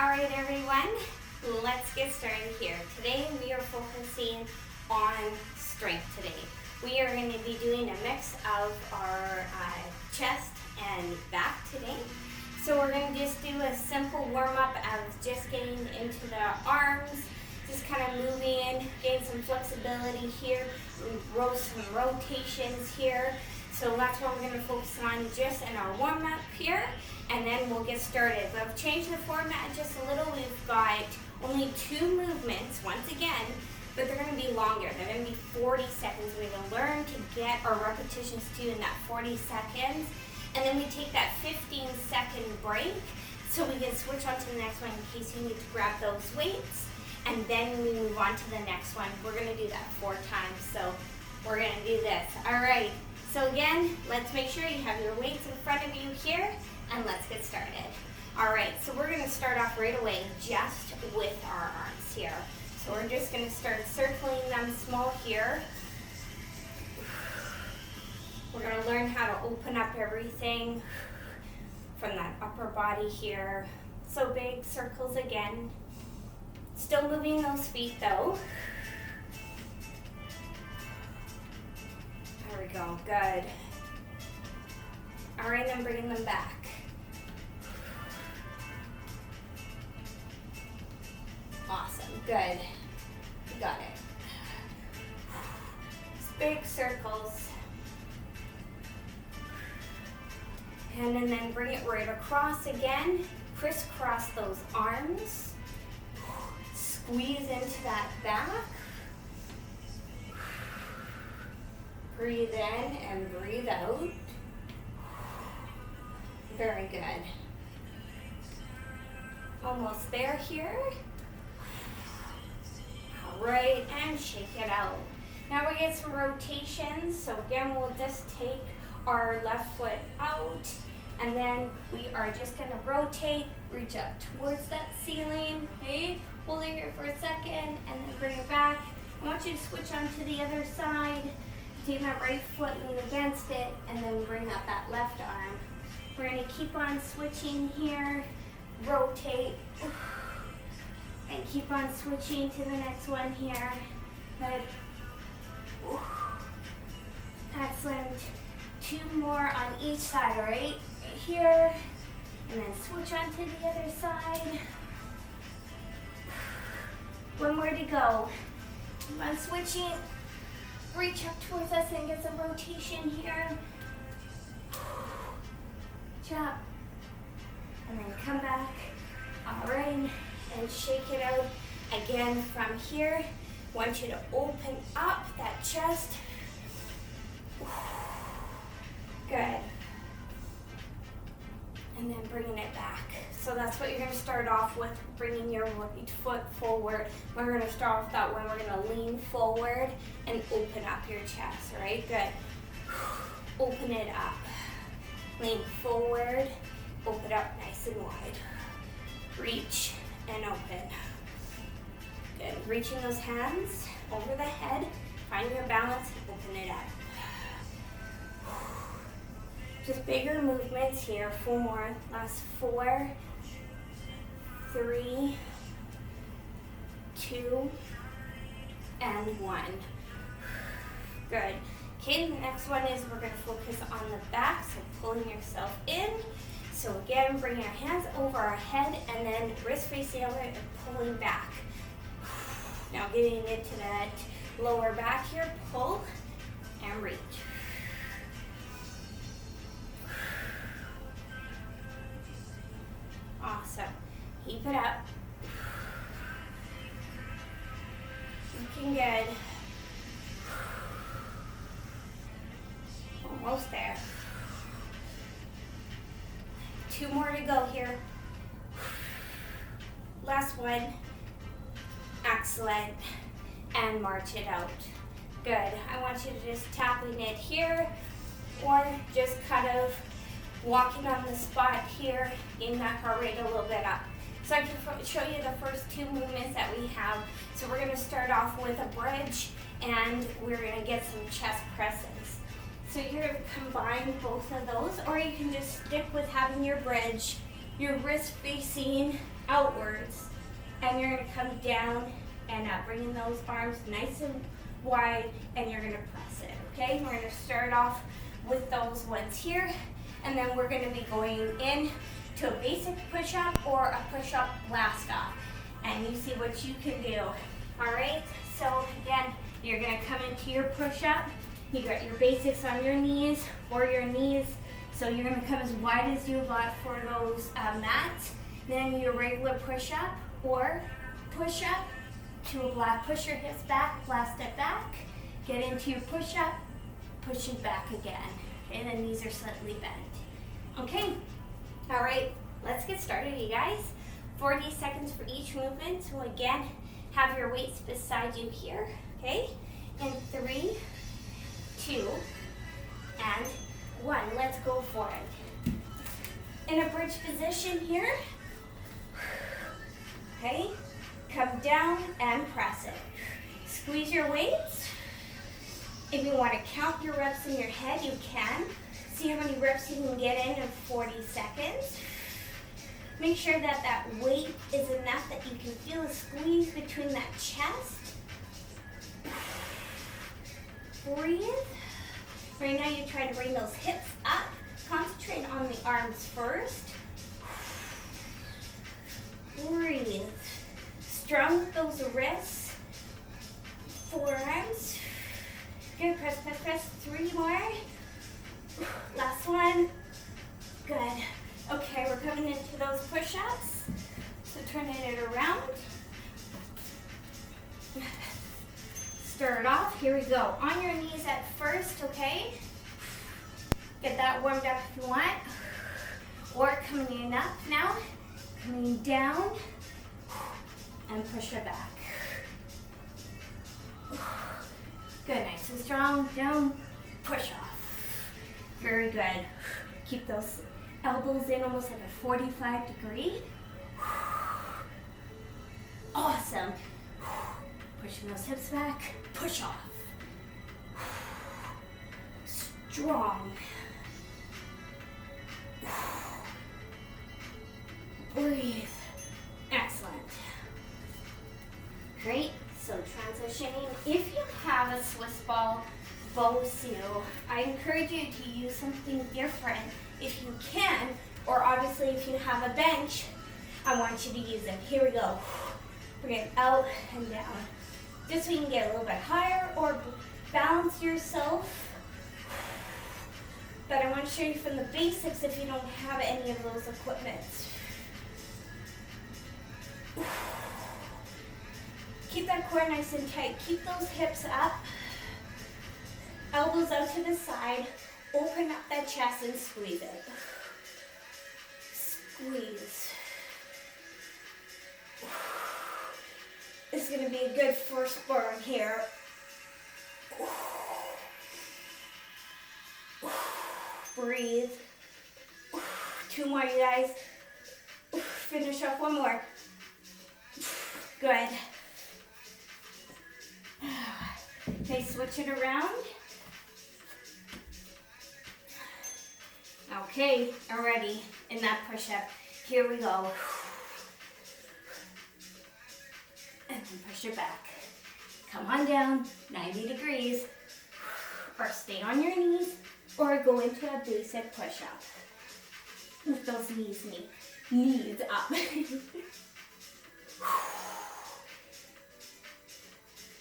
Alright everyone, let's get started here. Today we are focusing on strength today. We are going to be doing a mix of our chest and back today. So we're going to just do a simple warm-up of just getting into the arms, just kind of moving, getting some flexibility here, some rotations here. So that's what we're going to focus on just in our warm-up here, and then we'll get started. But I've changed the format just a little. We've got only 2 movements once again, but they're going to be longer. They're going to be 40 seconds. We're going to learn to get our repetitions to in that 40 seconds, and then we take that 15-second break so we can switch on to the next one in case you need to grab those weights, and then we move on to the next one. We're going to do that 4 times, so we're going to do this. All right. So again, let's make sure you have your weights in front of you here, and let's get started. All right, so we're gonna start off right away just with our arms here. So we're just gonna start circling them small here. We're gonna learn how to open up everything from that upper body here. So big circles again. Still moving those feet though. There we go, good. All right, then bringing them back. Awesome, good. You got it. Big circles. And then bring it right across again. Crisscross those arms. Squeeze into that back. Breathe in and breathe out. Very good. Almost there here. All right, and shake it out. Now we get some rotations. So again, we'll just take our left foot out, and then we are just gonna rotate, reach up towards that ceiling. Okay, hold it here for a second, and then bring it back. I want you to switch on to the other side. Take that right foot, lean against it, and then bring up that left arm. We're going to keep on switching here, rotate, and keep on switching to the next one here. Good. Excellent. 2 more on each side, all right? Here, and then switch on to the other side. 1 more to go. Keep on switching. Reach up towards us and get some rotation here. Chop. And then come back. All right. And shake it out. Again from here. Want you to open up that chest. Good. And then bringing it back. So that's what you're going to start off with, bringing your right foot forward. We're going to start off that way. We're going to lean forward and open up your chest, all right? Good. Open it up. Lean forward, open up nice and wide. Reach and open. Good. Reaching those hands over the head. Find your balance, open it up. Just bigger movements here. 4 more. Last 4, 3, 2, and 1. Good. Okay, the next one is we're going to focus on the back, so pulling yourself in. So again, bring your hands over our head and then wrist facing over and pulling back. Now getting into that lower back here, pull and reach. Awesome. Keep it up. Looking good. Almost there. 2 more to go here. Last one. Excellent. And march it out. Good. I want you to just tapping it here, or just kind of walking on the spot here, getting that heart rate a little bit up. So I can show you the first 2 movements that we have. So we're going to start off with a bridge, and we're going to get some chest presses. So you're going to combine both of those, or you can just stick with having your bridge, your wrist facing outwards, and you're going to come down and up, bringing those arms nice and wide, and you're going to press it, okay? We're going to start off with those ones here, and then we're going to be going in to a basic push-up or a push-up blast off, and you see what you can do. All right, so again, you're going to come into your push-up. You got your basics on your knees or your knees, so you're going to come as wide as you got for those mats. Then your regular push-up or push-up to a blast. Push your hips back, blast it back. Get into your push-up, push it back again. Okay, the knees are slightly bent. Okay, all right, let's get started, you guys. 40 seconds for each movement. So again, have your weights beside you here, okay? In 3, 2, and 1. Let's go for it. In a bridge position here, okay? Come down and press it. Squeeze your weights. If you want to count your reps in your head, you can. See how many reps you can get in 40 seconds. Make sure that that weight is enough that you can feel a squeeze between that chest. Breathe. Right now you try to bring those hips up. Concentrate on the arms first. Breathe. Strong with those wrists. Forearms. Good, press, press, press. 3 more. Last one. Good. Okay, we're coming into those push-ups. So turning it around. Start off. Here we go. On your knees at first, okay? Get that warmed up if you want. Or coming in up now. Coming down. And push it back. Good, nice and strong. Down, push off. Very good. Keep those elbows in almost like a 45-degree. Awesome. Pushing those hips back, push off. Strong. Breathe. Excellent. Great. So transitioning. If you have a Swiss ball bow seal, I encourage you to use something different if you can, or obviously if you have a bench, I want you to use it. Here we go. Bring it out and down. Just so you can get a little bit higher or balance yourself. But I want to show you from the basics if you don't have any of those equipments. Keep that core nice and tight. Keep those hips up. Elbows out to the side. Open up that chest and squeeze it. Squeeze. This is going to be a good first burn here. Breathe. 2 more, you guys. Finish up 1 more. Good. Okay, switch it around. Okay, already in that push-up. Here we go. And then push it back. Come on down, 90 degrees. Or stay on your knees, or go into a basic push-up. With those knees up.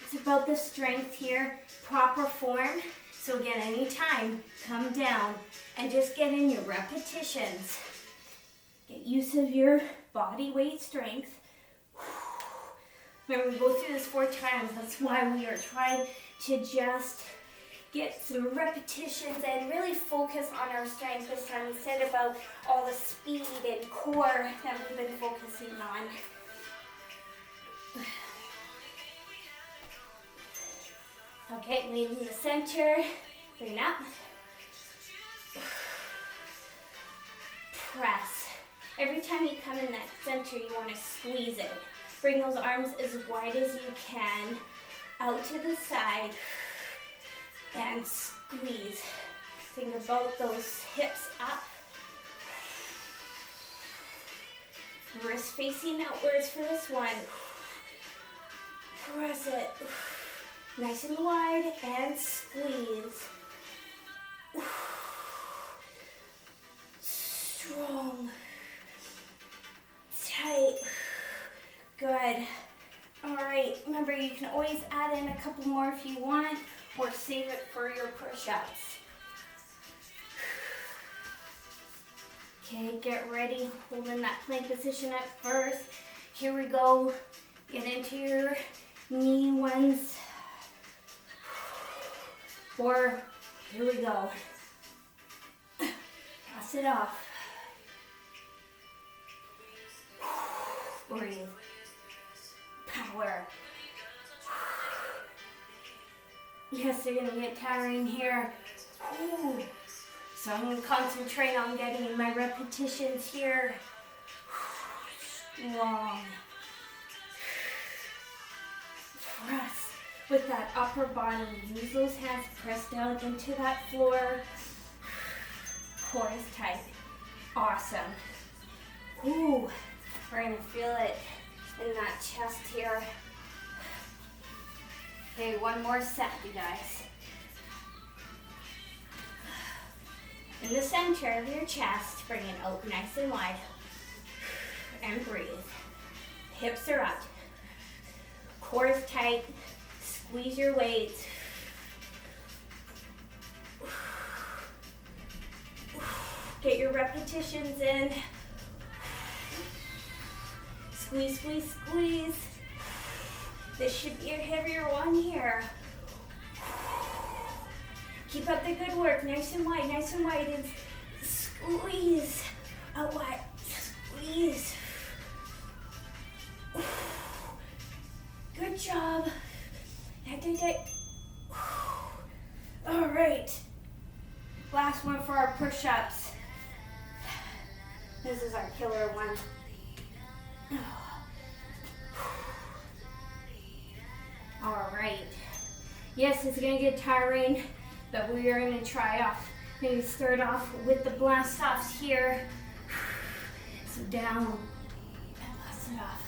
It's about the strength here, proper form. So again, anytime, come down and just get in your repetitions. Get use of your body weight strength. Remember, we go through this 4 times. That's why we are trying to just get some repetitions and really focus on our strength this time instead of about all the speed and core that we've been focusing on. Okay, lean in the center, bring up. Press. Every time you come in that center, you want to squeeze it. Bring those arms as wide as you can, out to the side, and squeeze. Think about those hips up. Wrist facing outwards for this one. Press it. Nice and wide and squeeze. Strong. Tight. Good. All right, remember you can always add in a couple more if you want, or save it for your push-ups. Okay, get ready, holding that plank position at first. Here we go. Get into your knee ones. Or, here we go. Pass it off. Breathe. Power. Yes, they're gonna get tiring here. Ooh. So I'm gonna concentrate on getting my repetitions here. Strong. Press with that upper body. Use those hands, press down into that floor. Core is tight. Awesome. Ooh, we're gonna feel it in that chest here. Okay, one more set, you guys. In the center of your chest, bring it out nice and wide. And breathe. Hips are up. Core is tight. Squeeze your weights. Get your repetitions in. Squeeze, squeeze, squeeze. This should be a heavier one here. Keep up the good work. Nice and wide, and squeeze. Out wide, squeeze. Good job. All right. Last one for our push-ups. This is our killer one. All right. Yes, it's gonna get tiring, but we are gonna try off. Maybe start off with the blast offs here. So down and blast it off.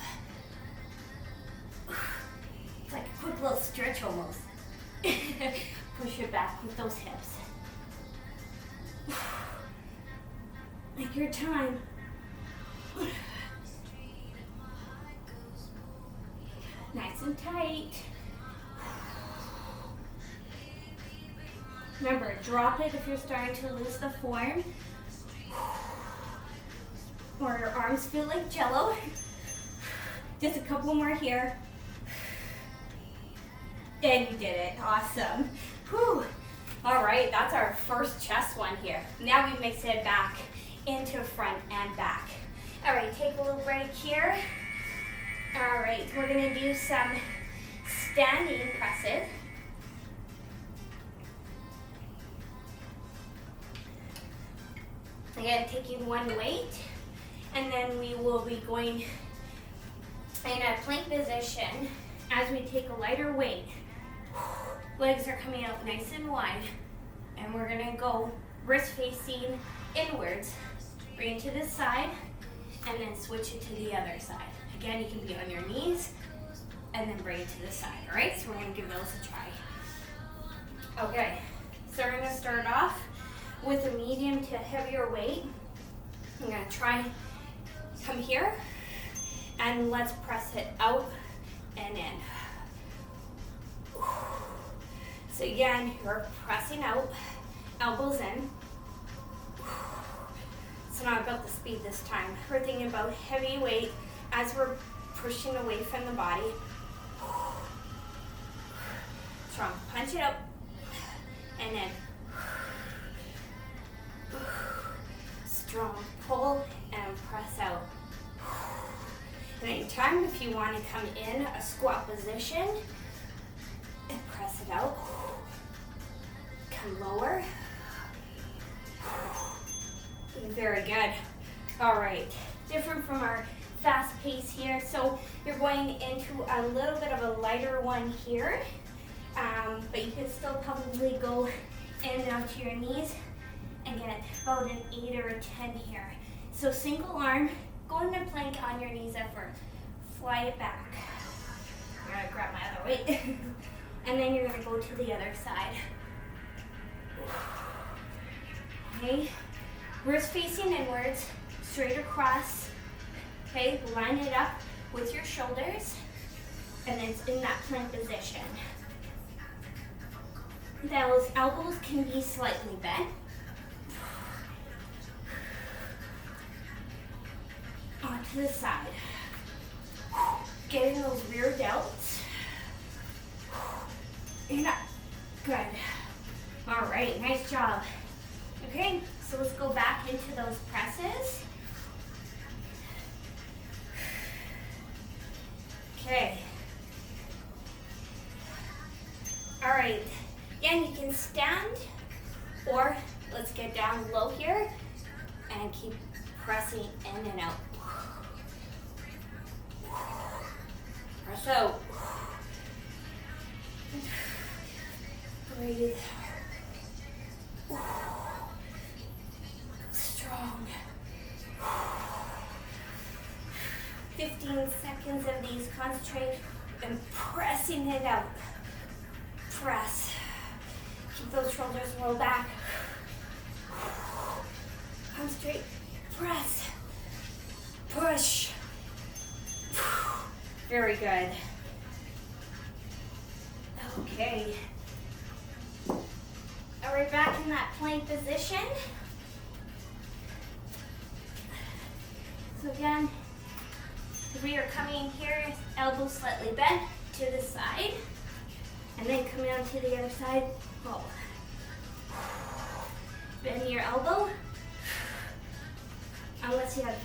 It's like a quick little stretch almost. Push it back with those hips. Take your time. Nice and tight. Remember, drop it if you're starting to lose the form. Or your arms feel like jello. Just a couple more here. And you did it. Awesome. Whew. All right, that's our first chest one here. Now we mix it back into front and back. All right, take a little break here. All right, we're gonna do some standing presses. Again, taking one weight, and then we will be going in a plank position as we take a lighter weight. Legs are coming out nice and wide, and we're gonna go wrist facing inwards. Bring it to this side, and then switch it to the other side. Again, you can be on your knees, and then bring it to the side, all right? So we're gonna give those a try. Okay, so we're gonna start off with a medium to heavier weight. I'm gonna try, come here, and let's press it out and in. So again, you're pressing out, elbows in. It's not about the speed this time. We're thinking about heavy weight as we're pushing away from the body. Strong, punch it up, and then strong, pull and press out. And anytime if you want to come in a squat position and press it out, come lower. Very good. All right, different from our fast pace here. So you're going into a little bit of a lighter one here, but you can still probably go in and out to your knees and get about an 8 or a 10 here. So single arm, Go into plank on your knees at first. Fly it back. I'm gonna grab my other weight. And then you're gonna go to the other side. Okay, wrist facing inwards, straight across. Okay, line it up with your shoulders, and then it's in that plank position. Those elbows can be slightly bent. Onto the side. Getting those rear delts. And up. Good. All right, nice job. Okay, so let's go back into those presses. Okay. All right. Again, you can stand, or let's get down low here and keep pressing in and out. Press out. Breathe. Strong. 15 seconds of these. Concentrate and pressing it out. Press. Keep those shoulders rolled back. Concentrate. Press. Push. Very good. Okay. All right, back in that plank position. So again, we are coming here, elbows slightly bent to the side, and then coming on to the other side, roll. Bend your elbow. Unless you have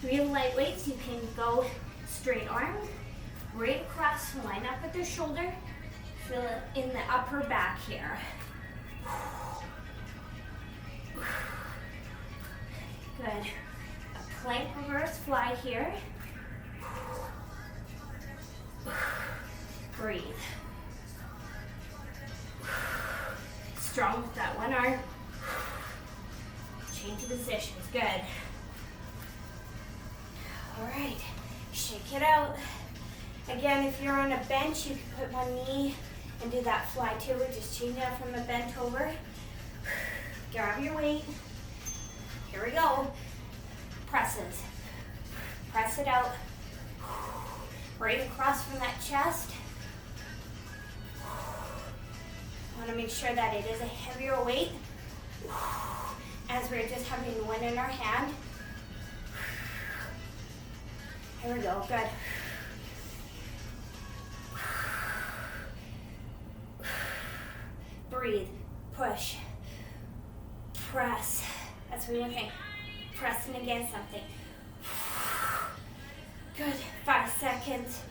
real light weights, you can go straight arm, right across, line up with the shoulder, feel it in the upper back here. Good. A plank reverse fly here. Breathe. Strong with that one arm. Change positions. Good. All right. Shake it out. Again, if you're on a bench, you can put one knee and do that fly too. Just change it from a bent over. Grab your weight. Here we go. Presses. Press it out. Right across from that chest. Want to make sure that it is a heavier weight as we're just having one in our hand. Here we go. Good. Breathe. Push. Press. That's what we're looking. Pressing against something. Good. 5 seconds.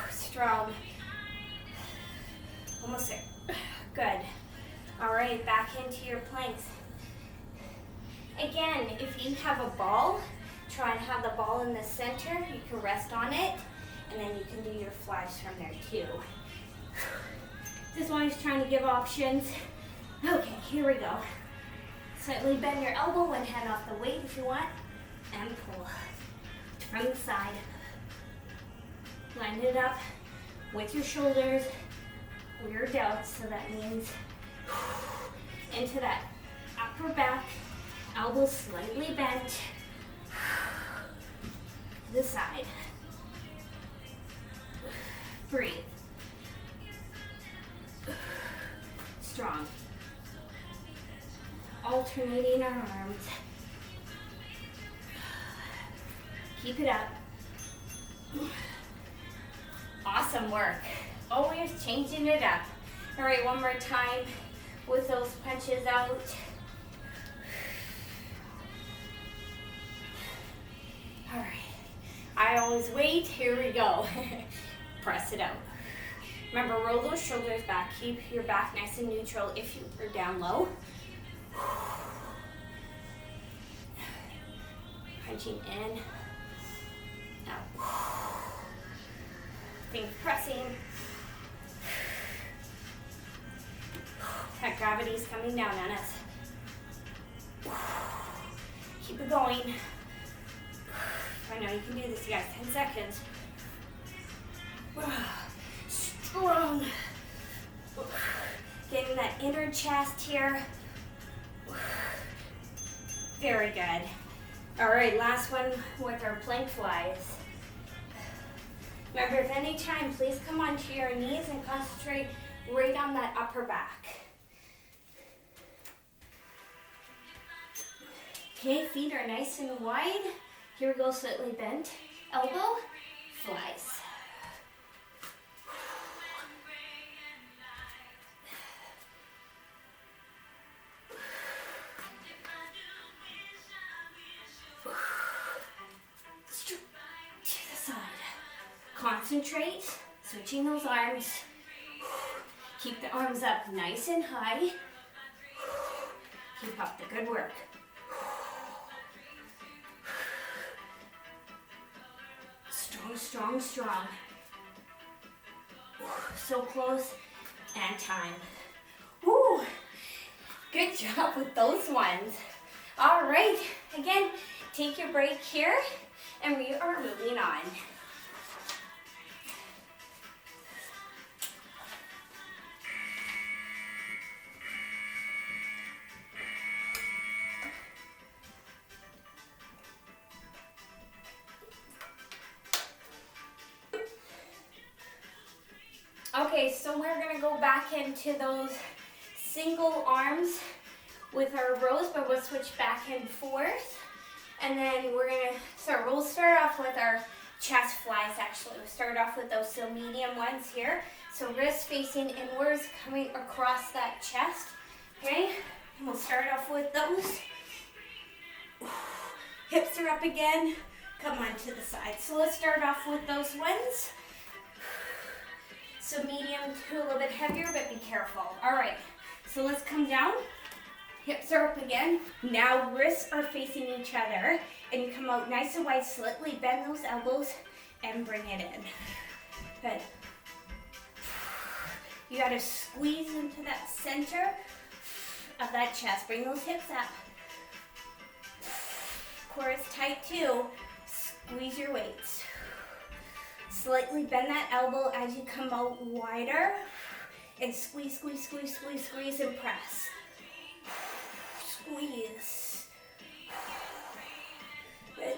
Strong. Almost there. Good. All right, back into your planks. Again, if you have a ball, try and have the ball in the center. You can rest on it, and then you can do your flies from there too. This one is trying to give options. Okay, here we go. Slightly bend your elbow, one hand off the weight if you want, and pull from the side. Line it up with your shoulders, rear delts, so that means into that upper back, elbows slightly bent, to the side. Breathe. Strong. Alternating our arms. Keep it up. Awesome work. Always changing it up. All right, one more time with those punches out. All right. I always wait. Here we go. Press it out. Remember, roll those shoulders back. Keep your back nice and neutral if you are down low. Punching in, out. Think pressing. That gravity is coming down on us. Keep it going. I know you can do this, you guys. 10 seconds. Strong. Getting that inner chest here. Very good. All right, last one with our plank flies. Remember, if any time, please come onto your knees and concentrate right on that upper back. Okay, feet are nice and wide. Here we go, slightly bent. Elbow, flies. To the side. Concentrate, switching those arms. Keep the arms up nice and high. Keep up the good work. Strong, strong, strong. So close, and time. Woo! Good job with those ones. All right, again, take your break here, and we are moving on. Okay, so we're gonna go back into those single arms with our rows, but we'll switch back and forth. And then we'll start off with our chest flies actually. We'll start off with those medium ones here. So wrists facing inwards, coming across that chest, okay? And we'll start off with those. Hips are up again, come on to the side. So let's start off with those ones. So medium to a little bit heavier, but be careful. All right, so let's come down. Hips are up again. Now wrists are facing each other, and you come out nice and wide, slightly bend those elbows, and bring it in. Good. You gotta squeeze into that center of that chest. Bring those hips up. Core is tight too. Squeeze your weights. Slightly bend that elbow as you come out wider, and squeeze, squeeze, squeeze, squeeze, squeeze, and press. Squeeze. Good.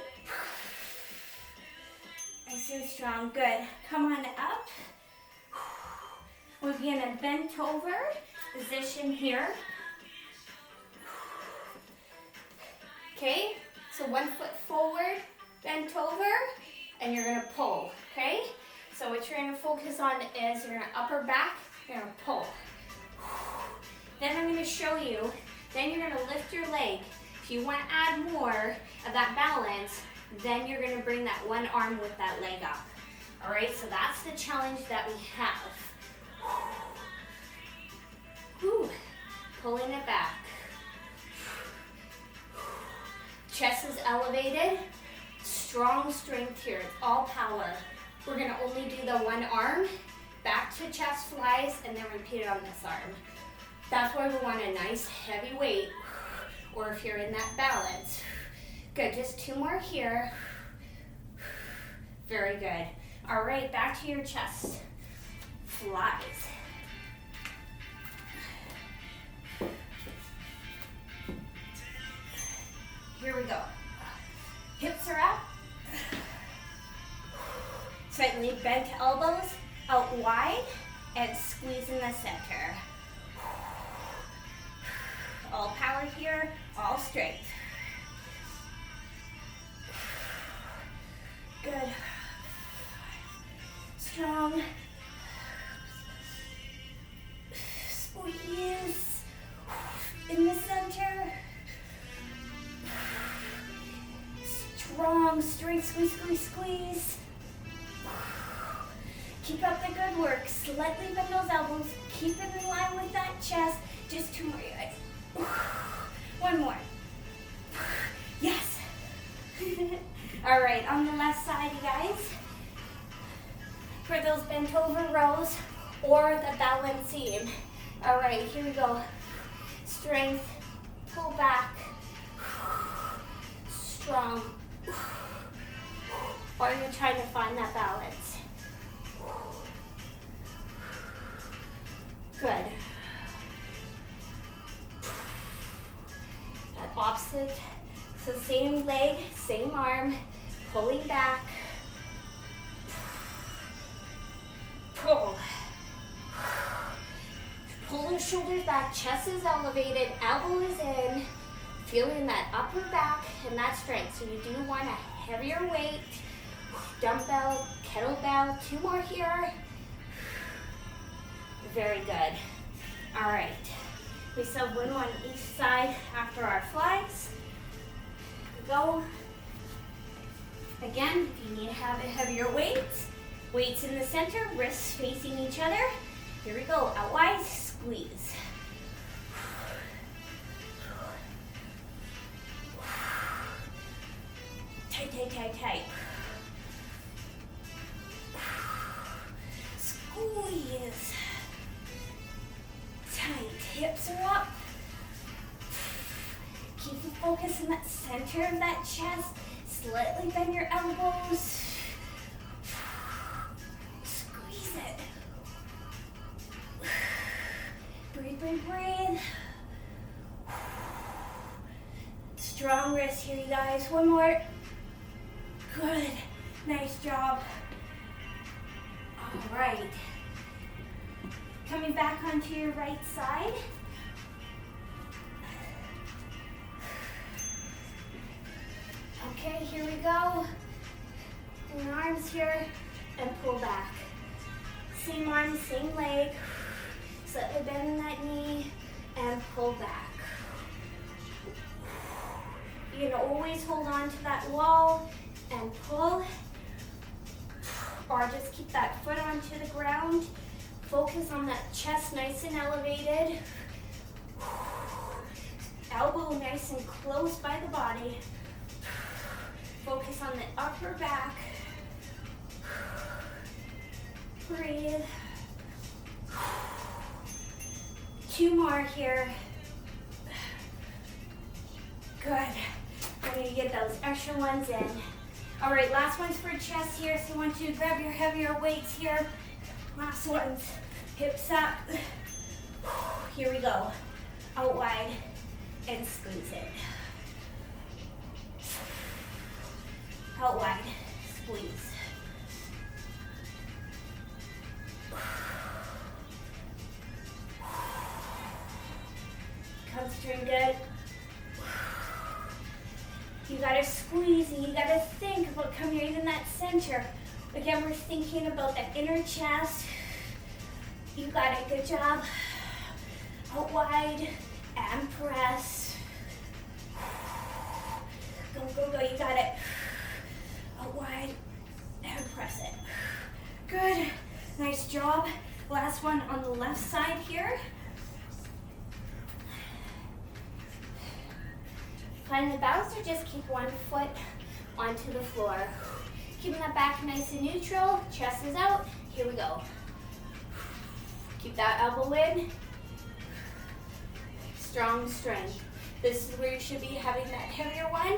Nice and strong. Good. Come on up. We're gonna bend over position here. Okay, so 1 foot forward, bent over, and you're gonna pull, okay? So what you're gonna focus on is your upper back, you're gonna pull. Then I'm gonna show you, then you're gonna lift your leg. If you wanna add more of that balance, then you're gonna bring that one arm with that leg up. All right, so that's the challenge that we have. Whew. Pulling it back. Chest is elevated. Strong strength here, it's all power. We're gonna only do the one arm, back to chest flies, and then repeat it on this arm. That's why we want a nice heavy weight, or if you're in that balance. Good, just 2 more here. Very good. All right, back to your chest flies. Here we go. Hips are up. Slightly bent elbows out wide and squeeze in the center. All power here, all straight. Good. Strong. Squeeze in the center. Strong, straight, squeeze, squeeze, squeeze. Keep up the good work. Slightly bend those elbows. Keep it in line with that chest. Just 2 more, you guys. 1 more. Yes. All right, on the left side, you guys. For those bent over rows or the balancing. All right, here we go. Strength, pull back. Strong. opposite. So same leg, same arm, pulling back. Pull. Pull those shoulders back, chest is elevated, elbow is in. Feeling that upper back and that strength. So you do want a heavier weight, dumbbell, kettlebell, 2 more here. Very good. All right, we still have 1 on each side after our flags. Go. Again, if you need to have a heavier weight, weights in the center, wrists facing each other. Here we go, out wide, squeeze. Tight, tight, tight, tight. Squeeze. Tight, hips are up. Keep the focus in that center of that chest. Slightly bend your elbows. Squeeze it. Breathe, breathe, breathe. Strong wrist here, you guys. 1 more. Good. Nice job. All right. Coming back onto your right side. Okay, here we go. And arms here and pull back. Same arm, same leg. Slightly bend that knee and pull back. You're gonna always hold on to that wall and pull, or just keep that foot onto the ground. Focus on that chest nice and elevated. Elbow nice and close by the body. Focus on the upper back. Breathe. 2 more here. Good. I'm going to get those extra ones in. All right, last one's for chest here. So I want you to grab your heavier weights here. Last ones. Hips up. Here we go. Out wide and squeeze it. Out wide, squeeze. Concentrate good. You gotta squeeze and you gotta think about coming in that center. Again, we're thinking about that inner chest. You got it, good job. Out wide and press. Go, go, go, you got it. Out wide and press it. Good, nice job. Last one on the left side here. Find the balance or just keep 1 foot onto the floor. Keeping that back nice and neutral, chest is out. Here we go. Keep that elbow in. Strong strength. This is where you should be having that heavier one.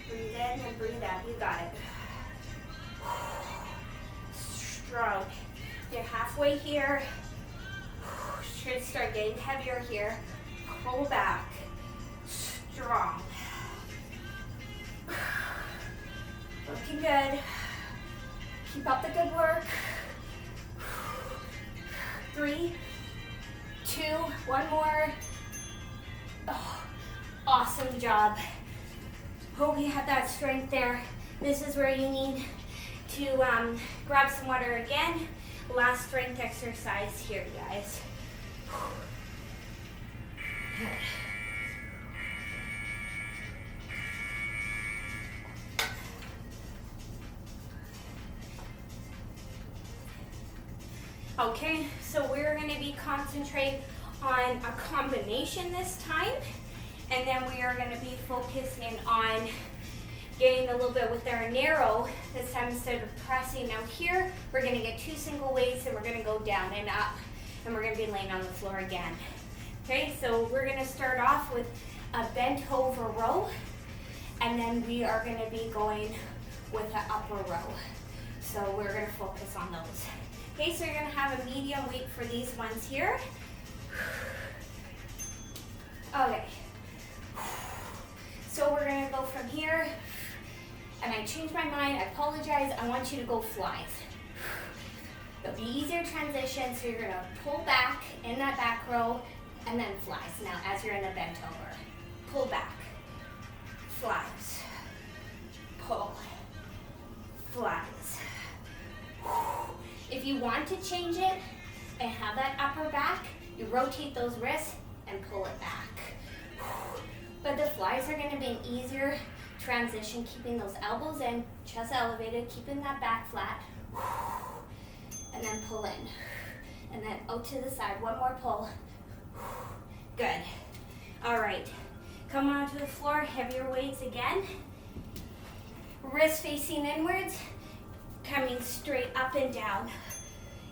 Breathe in and breathe out. You got it. Strong. You're halfway here. Should start getting heavier here. Pull back. Strong. Looking good. Keep up the good work. 3, 2, 1 more. Oh, awesome job. Hope you have that strength there. This is where you need to grab some water again. Last strength exercise here, guys. Good. Okay, so we're going to be concentrating on a combination this time, and then we are going to be focusing on getting a little bit with our narrow. This time, instead of pressing out here, we're going to get 2 single weights and we're going to go down and up, and we're going to be laying on the floor again. Okay, so we're going to start off with a bent over row, and then we are going to be going with an upper row. So we're going to focus on those. Okay, so you're going to have a medium weight for these ones here. changed my mind. I apologize. I want you to go flies. It'll be easier transition, so you're gonna pull back in that back row and then flies. Now, as you're in a bent over, pull back, flies, pull, flies. If you want to change it and have that upper back, you rotate those wrists and pull it back. But the flies are going to be an easier transition, keeping those elbows in, chest elevated, keeping that back flat, and then pull in. And then out to the side, one more pull. Good. All right, come onto the floor, heavier weights again. Wrists facing inwards, coming straight up and down.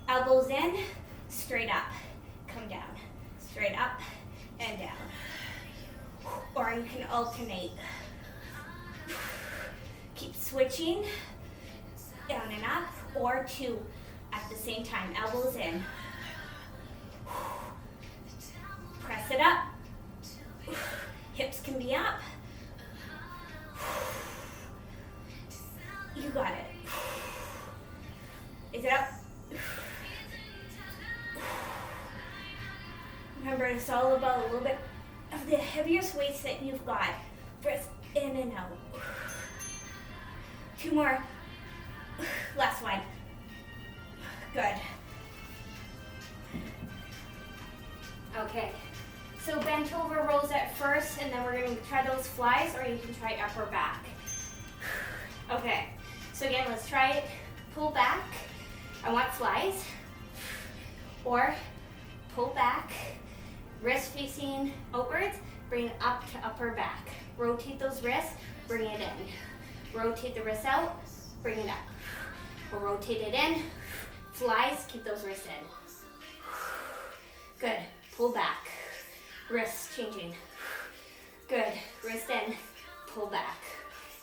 Elbows in, straight up, come down, straight up and down. Or you can alternate. Keep switching, down and up, or two at the same time, elbows in. Press it up. Hips can be up. You got it. Is it up? Remember, it's all about a little bit of the heaviest weights that you've got. Press in and out. Two more. Last one. Good. Okay. So bent over rows at first, and then we're going to try those flies, or you can try upper back. Okay. So again, let's try it. Pull back. I want flies. Or pull back. Wrist facing outwards, bring it up to upper back. Rotate those wrists, bring it in. Rotate the wrists out, bring it up. We'll rotate it in. Flies, keep those wrists in. Good. Pull back. Wrists changing. Good. Wrist in. Pull back.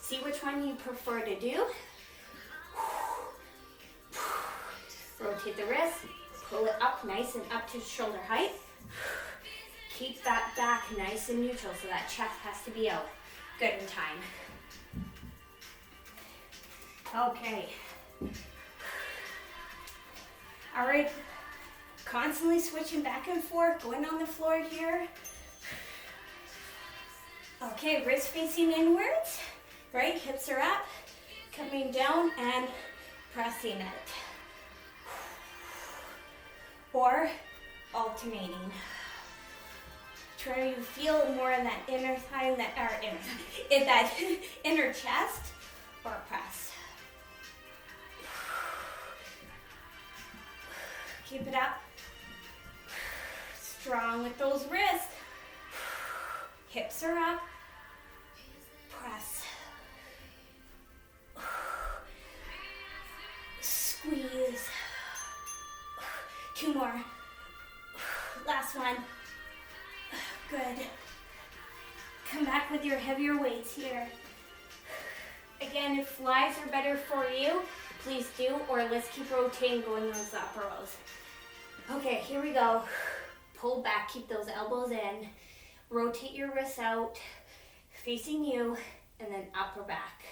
See which one you prefer to do. Rotate the wrist. Pull it up nice and up to shoulder height. Keep that back nice and neutral so that chest has to be out. Good in time. Okay. All right. Constantly switching back and forth, going on the floor here. Okay, wrist facing inwards, right? Hips are up, coming down and pressing it. Or alternating. Try to feel more in that inner thigh, in that inner chest, or press. Keep it up. Strong with those wrists. Hips are up. Press. Squeeze. Two more. Last one. Good. Come back with your heavier weights here. Again, if flies are better for you, please do, or let's keep rotating, going those upper rows. Okay, here we go. Pull back, keep those elbows in. Rotate your wrists out, facing you, and then upper back.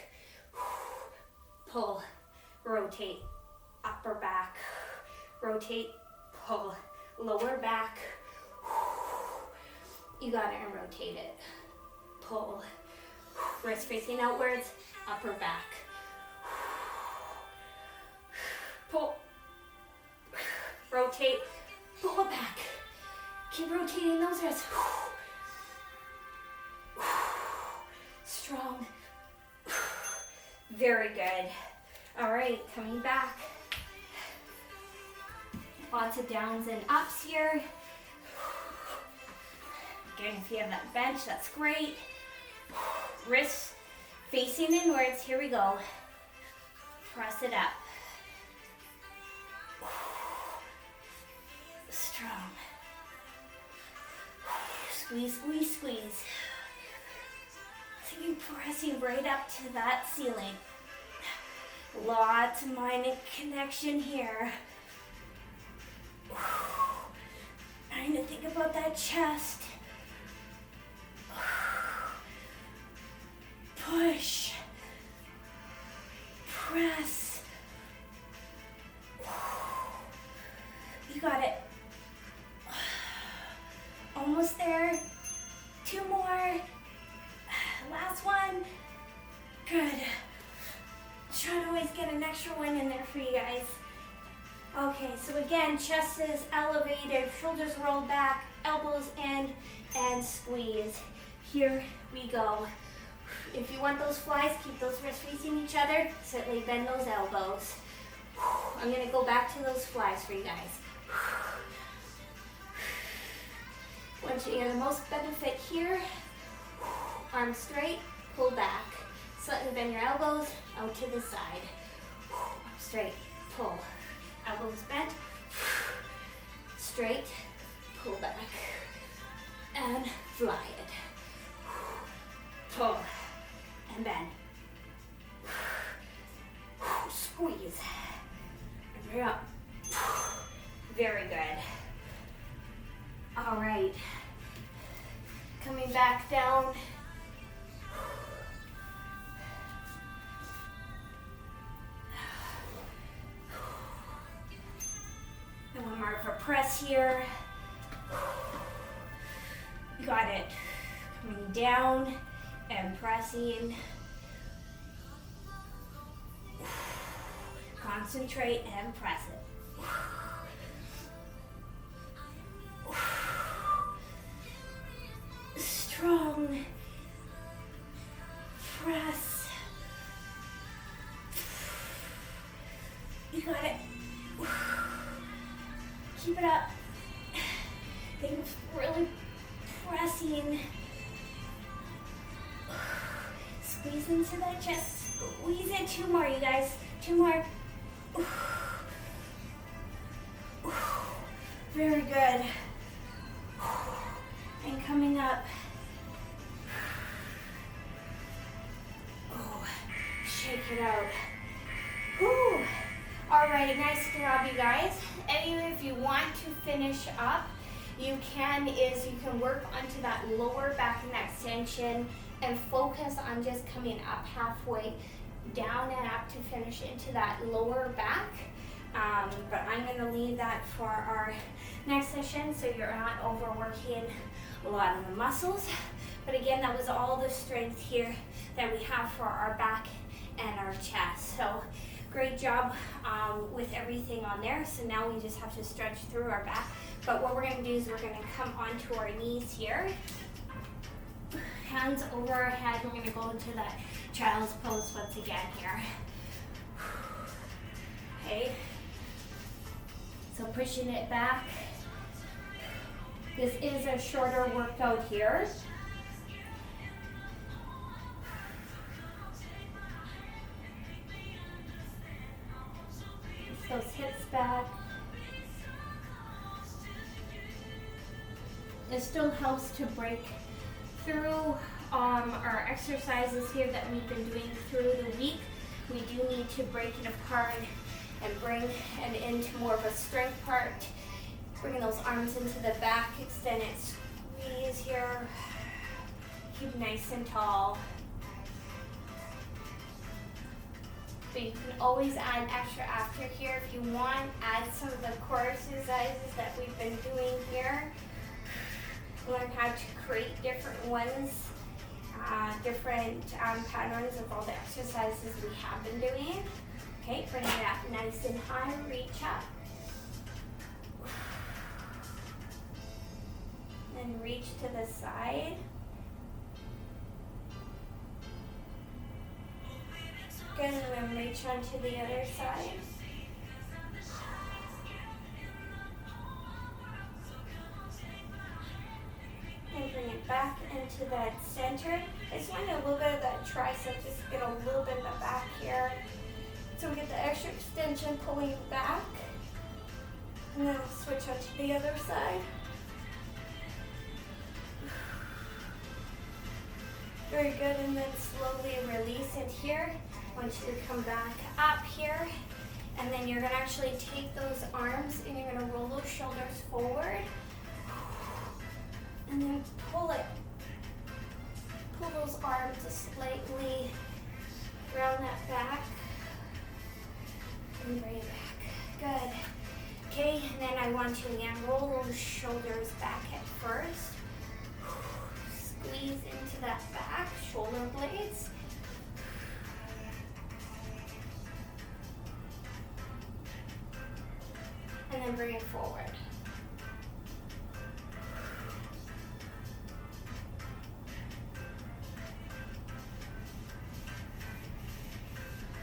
Pull, rotate, upper back. Rotate, pull, lower back. You got it, and rotate it. Pull, wrist facing outwards, upper back. Pull, rotate, pull it back. Keep rotating those wrists. Strong. Very good. All right, coming back. Lots of downs and ups here. Again, if you have that bench, that's great. Wrists facing inwards. Here we go. Press it up. Strong. Squeeze, squeeze, squeeze. So you're pressing right up to that ceiling. Lots of mind and connection here. Trying to think about that chest. Push. Almost there. 2 more. Last one. Good. Try to always get an extra one in there for you guys. Okay, so again, chest is elevated, shoulders rolled back, elbows in, and squeeze. Here we go. If you want those flies, keep those wrists facing each other. Slightly bend those elbows. I'm gonna go back to those flies for you guys. Once you get the most benefit here, arms straight, pull back. Slightly bend your elbows out to the side. Up straight, pull. Elbows bent. Straight, pull back. And fly it. Pull and bend. Squeeze. And bring up. Very good. All right. Coming back down. And one more for press here. You got it. Coming down and pressing. Concentrate and press it. Strong. Press. You got it. Keep it up. Think of really pressing. Squeeze into that chest. Squeeze it. 2 more, you guys. 2 more. Very good. And coming up. Oh, shake it out. Whew. All right, nice job, you guys. Anyway, if you want to finish up, you can work onto that lower back and extension and focus on just coming up halfway, down and up to finish into that lower back. But I'm gonna leave that for our next session so you're not overworking a lot of the muscles. But again, that was all the strength here that we have for our back and our chest. So great job with everything on there. So now we just have to stretch through our back. But what we're gonna do is we're gonna come onto our knees here. Hands over our head. We're gonna go into that child's pose once again here. Okay. So pushing it back. This is a shorter workout here. Those hips back. It still helps to break through our exercises here that we've been doing through the week. We do need to break it apart and bring it into more of a strength part. Bringing those arms into the back, extend it, squeeze here. Keep nice and tall. So you can always add extra after here if you want. Add some of the core exercises that we've been doing here. Learn how to create different ones, different patterns of all the exercises we have been doing. Okay, bring it up nice and high, reach up. Then reach to the side. Good, and then reach onto the other side. And bring it back into that center. I just want a little bit of that tricep, just get a little bit of the back here. So we get the extra extension pulling back. And then we'll switch on to the other side. Very good, and then slowly release it here. I want you to come back up here. And then you're gonna actually take those arms and you're gonna roll those shoulders forward. And then pull it. Pull those arms just slightly around that back. And bring it back. Good. Okay, and then I want you to again roll those shoulders back at first. and then bring it forward.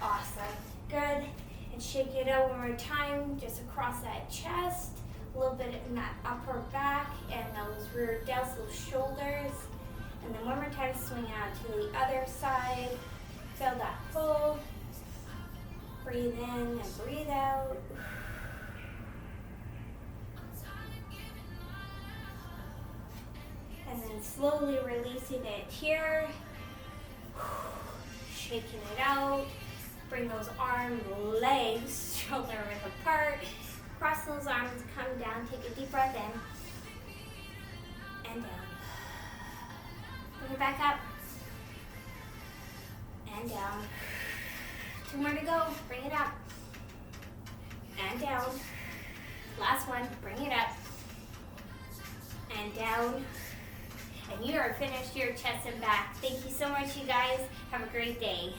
Awesome. Good. And shake it out one more time, just across that chest, a little bit in that upper back and those rear delts, those shoulders. And then one more time, swing out to the other side. Feel that pull. Breathe in and breathe out. And then slowly releasing it here. Shaking it out. Bring those arms, legs, shoulder width apart. Cross those arms, come down, take a deep breath in. And down. Bring it back up. And down. 2 more to go. Bring it up. And down. Last one. Bring it up. And down. And you are finished your chest and back. Thank you so much, you guys. Have a great day.